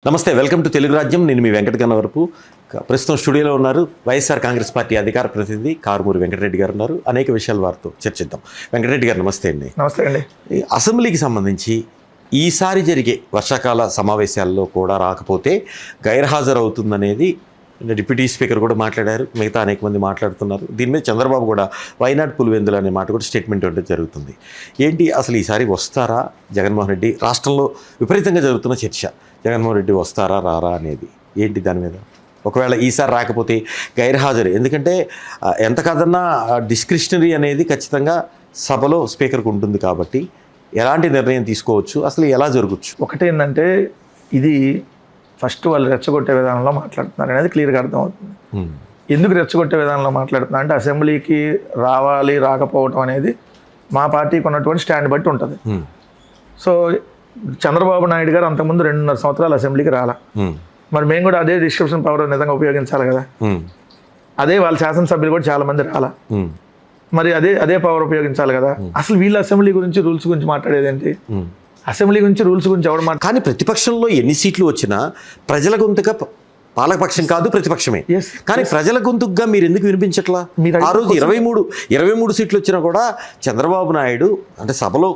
నమస్తే, welcome to Telugu రాజ్యం. నేను మీ వెంకట గన్నవరపు. ప్రస్తుతం స్టూడియోలో ఉన్నారు వైఎస్ఆర్ కాంగ్రెస్ పార్టీ అధికార ప్రతినిధి కారుమూరి వెంకటరెడ్డి గారు ఉన్నారు. అనేక విషయాలు వారితో చర్చిద్దాం. వెంకటరెడ్డి గారు నమస్తే అండి. నమస్తే అండి. అసెంబ్లీకి సంబంధించి ఈసారి జరిగే వర్షాకాల సమావేశాల్లో కూడా రాకపోతే గైర్హాజరవుతుందనేది డిప్యూటీ స్పీకర్ కూడా మాట్లాడారు, మిగతా అనేక మంది మాట్లాడుతున్నారు. దీని మీద చంద్రబాబు కూడా వైనాడ్ పులివెందులు అనే మాట కూడా స్టేట్మెంట్ ఇవ్వడం జరుగుతుంది. ఏంటి అసలు ఈసారి వస్తారా జగన్మోహన్ రెడ్డి? రాష్ట్రంలో విపరీతంగా జరుగుతున్న చర్చ, జగన్మోహన్ రెడ్డి వస్తారా రారా అనేది ఏంటి దాని మీద? ఒకవేళ ఈసారి రాకపోతే గైర్హాజరు, ఎందుకంటే ఎంత కాదన్నా డిస్క్రిషనరీ అనేది ఖచ్చితంగా సభలో స్పీకర్కి ఉంటుంది కాబట్టి ఎలాంటి నిర్ణయం తీసుకోవచ్చు, అసలు ఎలా జరగచ్చు? ఒకటేంటంటే ఇది ఫస్ట్ వాళ్ళు రెచ్చగొట్టే విధానంలో మాట్లాడుతున్నారు అనేది క్లియర్గా అర్థమవుతుంది. ఎందుకు రెచ్చగొట్టే విధానంలో మాట్లాడుతున్నారు అంటే అసెంబ్లీకి రావాలి రాకపోవటం అనేది మా పార్టీకి ఉన్నటువంటి స్టాండ్ బట్టి ఉంటుంది. సో చంద్రబాబు నాయుడు గారు అంతకుముందు 2.5 సంవత్సరాలు అసెంబ్లీకి రాలా. మరి మేము కూడా అదే డిస్క్రిప్షన్ పవర్ నిజంగా ఉపయోగించాలి కదా. అదే వాళ్ళ శాసనసభ్యులు కూడా చాలా మంది రాలా, మరి అదే పవర్ ఉపయోగించాలి కదా. అసలు వీళ్ళ అసెంబ్లీ గురించి రూల్స్ గురించి మాట్లాడేది ఏంటి? అసెంబ్లీ గురించి రూల్స్ గురించి ఎవరు మాట్లాడు? కానీ ప్రతిపక్షంలో ఎన్ని సీట్లు వచ్చినా ప్రజల గొంతుగా పాలకపక్షం కాదు, ప్రతిపక్షమే. కానీ ప్రజల గొంతుగా మీరు ఎందుకు వినిపించట్లా? ఆ రోజు 23 సీట్లు వచ్చినా కూడా చంద్రబాబు నాయుడు అంటే సభలో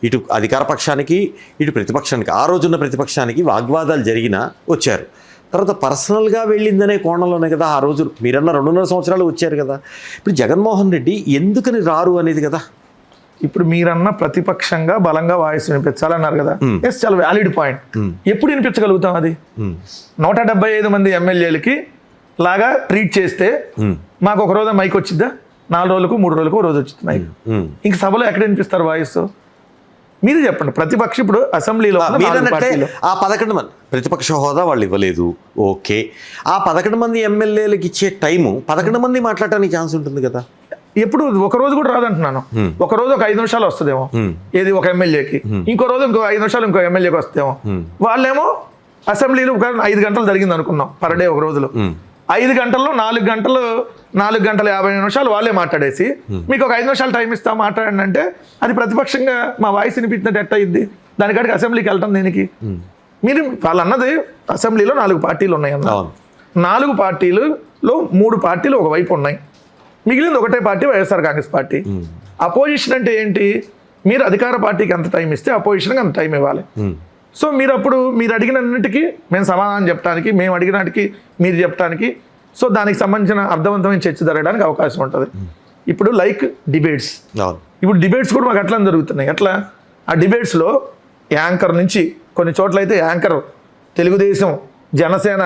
ఇటు అధికార పక్షానికి ఇటు ప్రతిపక్షానికి, ఆ రోజున్న ప్రతిపక్షానికి వాగ్వాదాలు జరిగినా వచ్చారు. తర్వాత పర్సనల్గా వెళ్ళిందనే కోణంలోనే కదా ఆ రోజు మీరన్న 2.5 సంవత్సరాలు వచ్చారు కదా. ఇప్పుడు జగన్మోహన్ రెడ్డి ఎందుకని రారు అనేది కదా. ఇప్పుడు మీరన్న ప్రతిపక్షంగా బలంగా వాయిస్ వినిపించాలన్నారు కదా. ఎస్, చాలా వ్యాలిడ్ పాయింట్. ఎప్పుడు వినిపించగలుగుతాం అది? 175 మంది ఎమ్మెల్యేలకి లాగా ట్రీట్ చేస్తే మాకు ఒక రోజు మైక్ వచ్చిద్దా? 4 రోజులకు 3 రోజులకు రోజు వచ్చింది మైక్. ఇంక సభలో ఎక్కడ వినిపిస్తారు వాయిస్? మీరు చెప్పండి. ప్రతిపక్షం ఇప్పుడు అసెంబ్లీలో ఆ 11 మంది ప్రతిపక్ష హోదా వాళ్ళు ఇవ్వలేదు, ఓకే. ఆ 11 మంది ఎమ్మెల్యేలకు ఇచ్చే టైము 11 మంది మాట్లాడటానికి ఛాన్స్ ఉంటుంది కదా. ఎప్పుడు ఒక రోజు కూడా రాదంటున్నాను. ఒక రోజు ఒక 5 నిమిషాలు వస్తుందేమో ఏది ఒక ఎమ్మెల్యేకి, ఇంకో రోజు ఇంకో 5 నిమిషాలు ఇంకో ఎమ్మెల్యేకి వస్తేమో. వాళ్ళేమో అసెంబ్లీలో ఒక 5 గంటలు జరిగింది అనుకున్నాం పర్ డే ఒక రోజులో. 5 గంటల్లో 4 గంటలు 4 గంటల 50 నిమిషాలు వాళ్ళే మాట్లాడేసి మీకు ఒక 5 నిమిషాలు టైం ఇస్తాం మాట్లాడండి అంటే అది ప్రతిపక్షంగా మా వాయిస్ వినిపించినట్టు ఎట్ట అయింది? దానికాడికి అసెంబ్లీకి వెళ్తాం దేనికి? మీరు వాళ్ళు అన్నది అసెంబ్లీలో 4 పార్టీలు ఉన్నాయి అన్న. 4 పార్టీలలో 3 పార్టీలు ఒకవైపు ఉన్నాయి, మిగిలింది ఒకటే party YSR Congress party. Opposition అంటే ఏంటి? మీరు అధికార పార్టీకి ఎంత టైం ఇస్తే అపోజిషన్కి అంత టైం ఇవ్వాలి. సో మీరు అప్పుడు మీరు అడిగినన్నిటికీ మేము సమాధానం చెప్పడానికి, మేము అడిగినటికి మీరు చెప్పడానికి, సో దానికి సంబంధించిన అర్థవంతమైన చర్చ జరగడానికి అవకాశం ఉంటుంది. ఇప్పుడు లైక్ డిబేట్స్, ఇప్పుడు డిబేట్స్ కూడా మాకు అట్లా జరుగుతున్నాయి. అట్లా ఆ డిబేట్స్లో యాంకర్ నుంచి కొన్ని చోట్ల అయితే యాంకర్ తెలుగుదేశం, జనసేన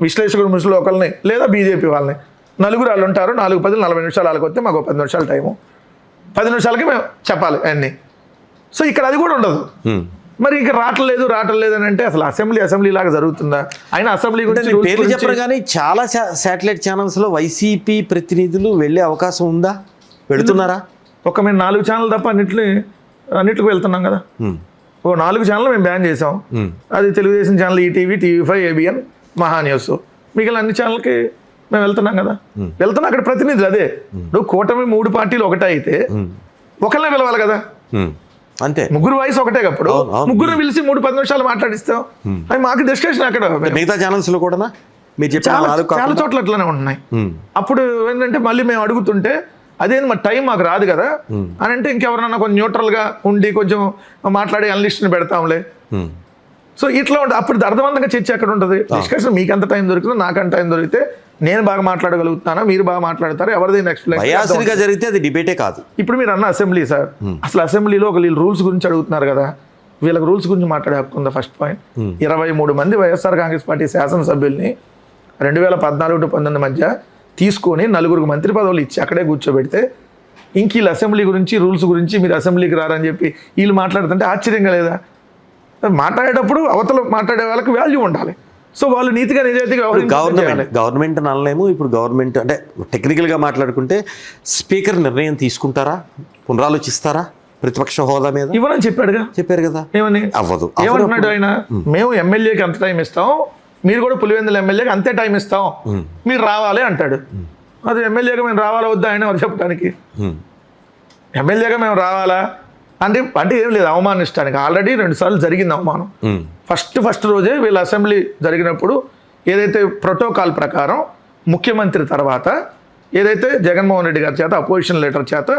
విశ్లేషకుడు ముసులు ఒకరిని లేదా బీజేపీ వాళ్ళని 4 వాళ్ళు ఉంటారు. 4, 10, 40 నిమిషాలు వాళ్ళకి వస్తే మాకు 10 నిమిషాలు టైము, 10 నిమిషాలకి మేము చెప్పాలి అన్నీ. సో ఇక్కడ అది కూడా ఉండదు. మరి ఇంకా రావట్లేదు అని అంటే అసలు అసెంబ్లీ లాగా జరుగుతుందా? అయినా అసెంబ్లీ గురించి పేర్లు చెప్పరు కానీ చాలా శాటిలైట్ ఛానల్స్లో వైసీపీ ప్రతినిధులు వెళ్ళే అవకాశం ఉందా? వెళుతున్నారా? ఒక మేము 4 ఛానల్ తప్ప అన్నిటికి వెళ్తున్నాం కదా. ఓ 4 ఛానల్ మేము బ్యాన్ చేసాం. అది Telugu Desam channel, ETV, TV5, ABN, మహా న్యూస్. మిగిలిన అన్ని ఛానల్కి మేము వెళ్తున్నాం కదా. వెళ్తున్నా అక్కడ ప్రతినిధులు అదే. నువ్వు కూటమి 3 పార్టీలు ఒకటే అయితే ఒకళ్ళనే పిలవాలి కదా. అంతే, ముగ్గురు వాయిస్ ఒకటే అప్పుడు ముగ్గురు పిలిచి 3-10 నిమిషాలు మాట్లాడిస్తాం. అది మాకు డిస్కషన్ అక్కడ. మిగతా ఛానల్స్ లో కూడా మీరు చాలా చోట్ల అట్లనే ఉన్నాయి. అప్పుడు ఏంటంటే మళ్ళీ మేము అడుగుతుంటే అదేంటి మరి టైం మాకు రాదు కదా అని అంటే ఇంకెవరన్నా కొంచెం న్యూట్రల్ గా ఉండి కొంచెం మాట్లాడే అనలిస్ట్ని పెడతాంలే. సో ఇట్లా ఉంటుంది. అప్పుడు అర్థవంతంగా చర్చ ఎక్కడ ఉంటుంది? డిస్కషన్ మీకు ఎంత టైం దొరికితే నాకంత టైం దొరికితే నేను బాగా మాట్లాడగలుగుతానా, మీరు బాగా మాట్లాడతారు, ఎవరిదైనా ఎక్స్ప్లెయిన్ జరిగితే అది డిబేటే కాదు. ఇప్పుడు మీరు అన్న అసెంబ్లీ సార్, అసలు అసెంబ్లీలో వీళ్ళు రూల్స్ గురించి అడుగుతున్నారు కదా. వీళ్ళకి రూల్స్ గురించి మాట్లాడే హక్కు ఉందా? First point. 23 మంది వైఎస్ఆర్ కాంగ్రెస్ పార్టీ శాసనసభ్యుల్ని 2014-19 మధ్య తీసుకొని 4 మంత్రి పదవులు ఇచ్చి అక్కడే కూర్చోబెడితే ఇంక వీళ్ళు అసెంబ్లీ గురించి రూల్స్ గురించి మీరు అసెంబ్లీకి రారని చెప్పి వీళ్ళు మాట్లాడుతుంటే ఆశ్చర్యంగా లేదా? మాట్లాడేటప్పుడు అవతల మాట్లాడే వాళ్ళకి వాల్యూ ఉండాలి. సో వాళ్ళు నీతిగా నిజాయితీగా గవర్నమెంట్ అనలేము. ఇప్పుడు గవర్నమెంట్ అంటే టెక్నికల్గా మాట్లాడుకుంటే స్పీకర్ నిర్ణయం తీసుకుంటారా, పునరాలోచిస్తారా ప్రతిపక్ష హోదా మీద? ఇవ్వనని చెప్పారు కదా. ఏమని అవ్వదు ఏమంటున్నాడు ఆయన? మేము ఎమ్మెల్యేకి అంత టైం ఇస్తాం, మీరు కూడా పులివెందుల ఎమ్మెల్యేకి అంతే టైం ఇస్తాం, మీరు రావాలి అంటాడు. అది ఎమ్మెల్యేగా మేము రావాలా వద్దా ఆయన చెప్పడానికి? ఎమ్మెల్యేగా మేము రావాలా అంటే అంటే ఏం లేదు అవమానిస్తానికి, ఆల్రెడీ 2 సార్లు జరిగింది అవమానం. ఫస్ట్ రోజే వీళ్ళ అసెంబ్లీ జరిగినప్పుడు ఏదైతే ప్రోటోకాల్ ప్రకారం ముఖ్యమంత్రి తర్వాత ఏదైతే జగన్మోహన్ రెడ్డి గారి చేత అపోజిషన్ లీడర్ చేత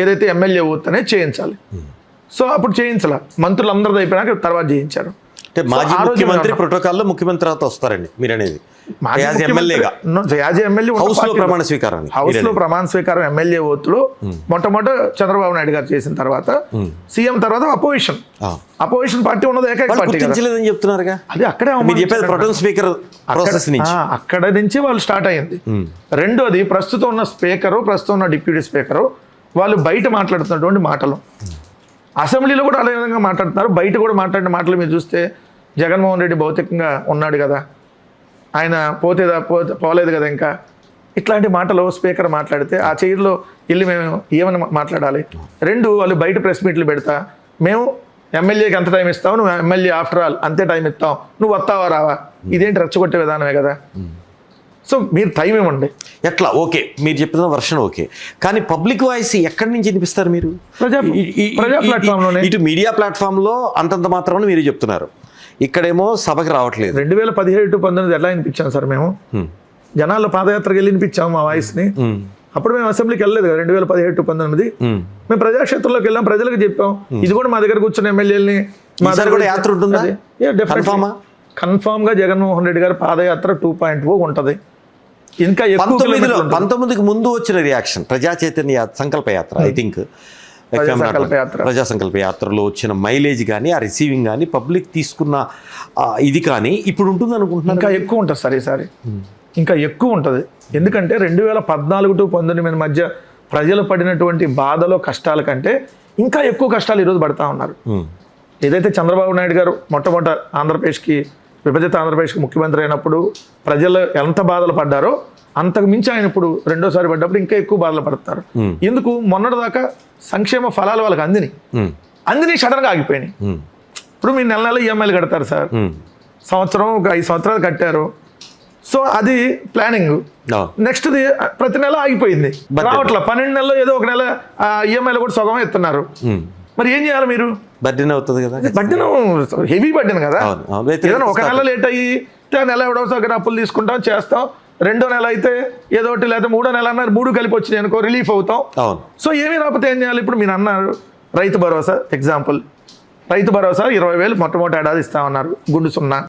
ఏదైతే ఎమ్మెల్యే ఓత్ అనేది చేయించాలి. సో అప్పుడు చేయించాల, మంత్రులందరిది అయిపోయినాక తర్వాత చేయించారు. అంటే మాజీ ముఖ్యమంత్రి ప్రోటోకాల్లో ముఖ్యమంత్రి తర్వాత వస్తారండి మీరు అనేది, యాజ్ ఎమ్మెల్యేగా హౌస్ లో ప్రమాణ స్వీకారం. హౌస్ లో ప్రమాణ స్వీకారం ఎమ్మెల్యే ఓత్తులో మొట్టమొదట చంద్రబాబు నాయుడు గారు చేసిన తర్వాత సీఎం తర్వాత అపోజిషన్ పార్టీ ఉన్నది ఏకైక పార్టీ గుర్తించలేదని చెప్తున్నారుగా. అది అక్కడే మీరు చెప్పేది ప్రొటెం స్పీకర్ ప్రాసెస్ నుంచి, అక్కడ నుంచి వాళ్ళు స్టార్ట్ అయ్యింది. రెండోది ప్రస్తుతం ఉన్న స్పీకరు, ప్రస్తుతం ఉన్న డిప్యూటీ స్పీకరు వాళ్ళు బయట మాట్లాడుతున్నటువంటి మాటలు, అసెంబ్లీలో కూడా అదే విధంగా మాట్లాడుతున్నారు, బయట కూడా మాట్లాడిన మాటలు మీరు చూస్తే జగన్మోహన్ రెడ్డి భౌతికంగా ఉన్నాడు కదా, ఆయన పోలేదు కదా ఇంకా, ఇట్లాంటి మాటలు స్పీకర్ మాట్లాడితే ఆ చైర్లో వెళ్ళి మేము ఏమని మాట్లాడాలి. రెండు, వాళ్ళు బయట ప్రెస్ మీట్లు పెడతా, మేము ఎమ్మెల్యేకి ఎంత టైం ఇస్తావు, నువ్వు ఎమ్మెల్యే ఆఫ్టర్ ఆల్ అంతే టైం ఇస్తావు, నువ్వు వస్తావా రావా, ఇదేంటి రెచ్చగొట్టే విధానమే కదా. సో మీరు టైం ఇవ్వండి. ఎట్లా ఓకే మీరు చెప్పిన వర్షన్ ఓకే, కానీ పబ్లిక్ వాయిస్ ఎక్కడి నుంచి వినిపిస్తారు మీరు? ప్రజా ప్లాట్ఫామ్లోనే. ఇటు మీడియా ప్లాట్ఫామ్లో అంతంత మాత్రమే మీరు చెప్తున్నారు, ఇక్కడేమో సభకి రావట్లేదు. 2017-19 ఎలా వినిపించాం సార్ మేము, జనాల్లో పాదయాత్రకి వెళ్ళి వినిపించాము మా వాయిస్ని. అప్పుడు మేము అసెంబ్లీకి వెళ్ళలేదు కదా 2017-19. మేము ప్రజాక్షేత్రంలోకి వెళ్ళాం, ప్రజలకు చెప్పాం, ఇది కూడా మా దగ్గర కూర్చున్న ఎమ్మెల్యేలని మా దగ్గర కూడా యాత్ర ఉంటుందా? కన్ఫామ్ గా జగన్మోహన్ రెడ్డి గారి పాదయాత్ర 2.0 ఉంటది. ఇంకా 19కి ముందు వచ్చిన రియాక్షన్ ప్రజా చైతన్య సంకల్ప యాత్ర, ఐ థింక్ ప్రజా సంకల్ప యాత్రలో వచ్చిన మైలేజ్ కానీ, ఆ రిసీవింగ్ కానీ, పబ్లిక్ తీసుకున్న ఇది కానీ ఇప్పుడు ఉంటుంది అనుకుంటున్నాను. ఇంకా ఎక్కువ ఉంటుంది సార్ ఈసారి, ఇంకా ఎక్కువ ఉంటుంది. ఎందుకంటే 2014-19 మధ్య ప్రజలు పడినటువంటి బాధలో కష్టాల కంటే ఇంకా ఎక్కువ కష్టాలు ఈరోజు పడతా ఉన్నారు. ఏదైతే చంద్రబాబు నాయుడు గారు మొట్టమొదట విభజిత ఆంధ్రప్రదేశ్కి ముఖ్యమంత్రి అయినప్పుడు ప్రజలు ఎంత బాధలు పడ్డారో అంతకు మించి ఆయన ఇప్పుడు రెండోసారి పడ్డప్పుడు ఇంకా ఎక్కువ బాధలు పడతారు. ఎందుకు? మొన్నటిదాకా సంక్షేమ ఫలాలు వాళ్ళకి అందిని సడన్గా ఆగిపోయినాయి. ఇప్పుడు మీరు నెల ఈఎంఐలు కడతారు సార్, సంవత్సరం ఒక 5 సంవత్సరాలు కట్టారు, సో అది ప్లానింగ్. నెక్స్ట్ది ప్రతి నెల ఆగిపోయింది, రావట్లా. 12 నెలల్లో ఏదో ఒక నెల ఈఎంఐలు కూడా సగం ఎత్తున్నారు. మరి ఏం చేయాలి మీరు? బడ్డెన్ అవుతుంది కదా, బడ్డెన్ హెవీ బడ్డెన్ కదా. ఏదైనా ఒక నెల లేట్ అయ్యి నెల ఎవడో సగం అప్పులు తీసుకుంటాం చేస్తాం, రెండో నెల అయితే ఏదో ఒకటి, లేదా మూడో నెల అన్నారు 3 కలిపి వచ్చినాయి అనుకో రిలీఫ్ అవుతాం. సో ఏమీ రాకపోతే ఏం చేయాలి? ఇప్పుడు మీరు అన్నారు రైతు భరోసా ఎగ్జాంపుల్, రైతు భరోసా 20,000 మొట్టమొదటి ఏడాది ఇస్తామన్నారు, గుండు సున్నా.